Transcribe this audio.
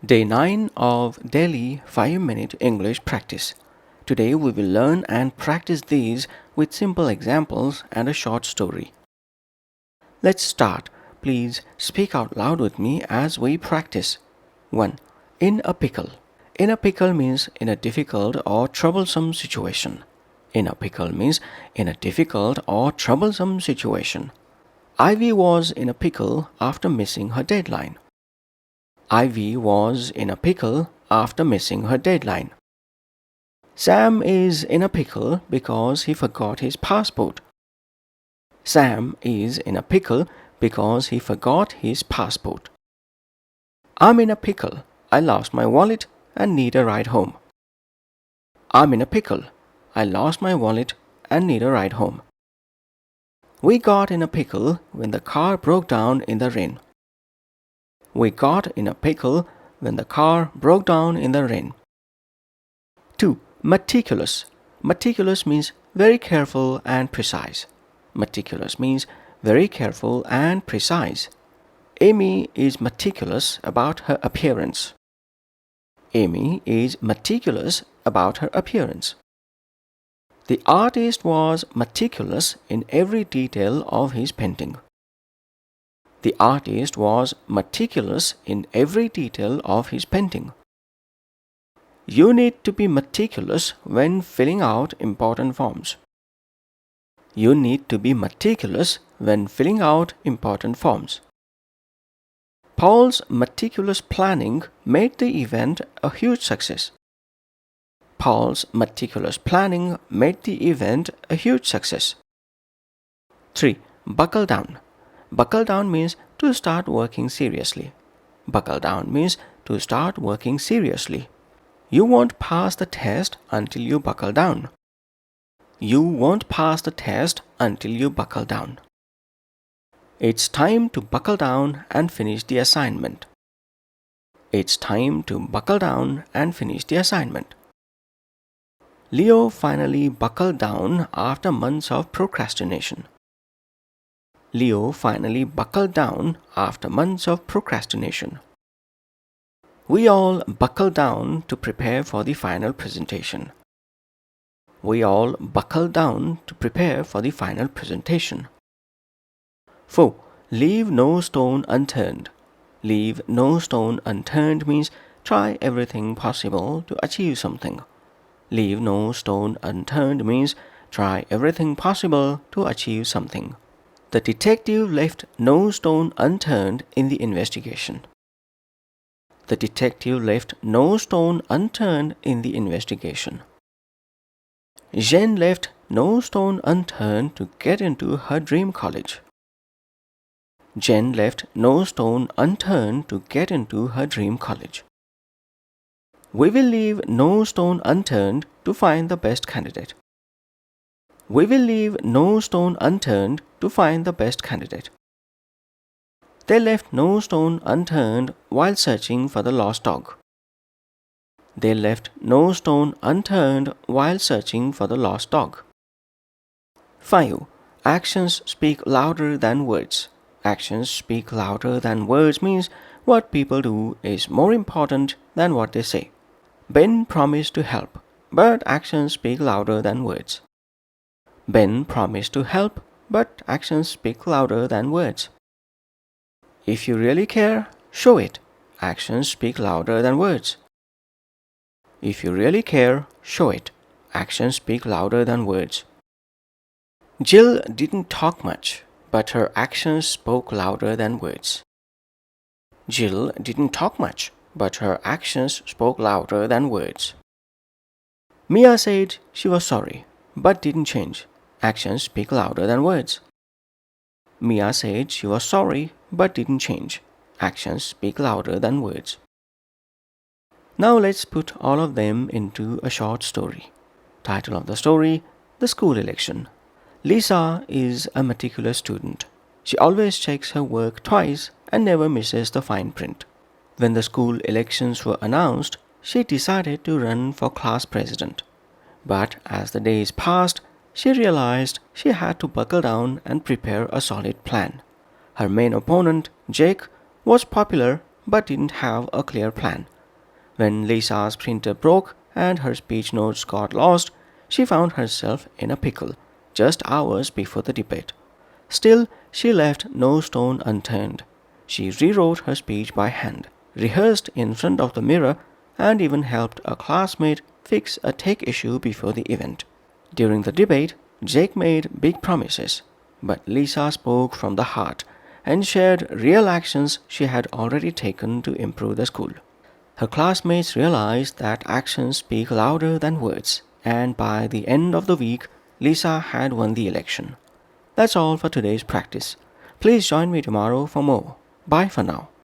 Day 9 of Daily 5-Minute English Practice. Today we will learn and practice these with simple examples and a short story. Let's start. Please speak out loud with me as we practice. 1. In a pickle. In a pickle means in a difficult or troublesome situation. In a pickle means in a difficult or troublesome situation. Ivy was in a pickle after missing her deadline. Ivy was in a pickle after missing her deadline. Sam is in a pickle because he forgot his passport. Sam is in a pickle because he forgot his passport. I'm in a pickle. I lost my wallet and need a ride home. I'm in a pickle. I lost my wallet and need a ride home. We got in a pickle when the car broke down in the rain. We got in a pickle when the car broke down in the rain. 2. Meticulous. Meticulous means very careful and precise. Meticulous means very careful and precise. Amy is meticulous about her appearance. Amy is meticulous about her appearance. The artist was meticulous in every detail of his painting. The artist was meticulous in every detail of his painting. You need to be meticulous when filling out important forms. You need to be meticulous when filling out important forms. Paul's meticulous planning made the event a huge success. Paul's meticulous planning made the event a huge success. 3. Buckle down. Buckle down means to start working seriously. Buckle down means to start working seriously. You won't pass the test until you buckle down. You won't pass the test until you buckle down. It's time to buckle down and finish the assignment. It's time to buckle down and finish the assignment. Leo finally buckled down after months of procrastination. Leo finally buckled down after months of procrastination. We all buckled down to prepare for the final presentation. We all buckled down to prepare for the final presentation. 4. Leave no stone unturned. Leave no stone unturned means try everything possible to achieve something. Leave no stone unturned means try everything possible to achieve something. The detective left no stone unturned in the investigation. The detective left no stone unturned in the investigation. Jen left no stone unturned to get into her dream college. Jen left no stone unturned to get into her dream college. We will leave no stone unturned to find the best candidate. We will leave no stone unturned to find the best candidate. They left no stone unturned while searching for the lost dog. They left no stone unturned while searching for the lost dog. 5. Actions speak louder than words. Actions speak louder than words means what people do is more important than what they say. Ben promised to help, but actions speak louder than words. Ben promised to help, but actions speak louder than words. If you really care, show it. Actions speak louder than words. If you really care, show it. Actions speak louder than words. Jill didn't talk much, but her actions spoke louder than words. Jill didn't talk much, but her actions spoke louder than words. Mia said she was sorry, but didn't change. Actions speak louder than words. Mia said she was sorry, but didn't change. Actions speak louder than words. Now let's put all of them into a short story. Title of the story: The School Election. Lisa is a meticulous student. She always checks her work twice and never misses the fine print. When the school elections were announced, she decided to run for class president. But as the days passed, she realized she had to buckle down and prepare a solid plan. Her main opponent, Jake, was popular but didn't have a clear plan. When Lisa's printer broke and her speech notes got lost, she found herself in a pickle just hours before the debate. Still, she left no stone unturned. She rewrote her speech by hand, rehearsed in front of the mirror, and even helped a classmate fix a tech issue before the event. During the debate, Jake made big promises, but Lisa spoke from the heart and shared real actions she had already taken to improve the school. Her classmates realized that actions speak louder than words, and by the end of the week, Lisa had won the election. That's all for today's practice. Please join me tomorrow for more. Bye for now.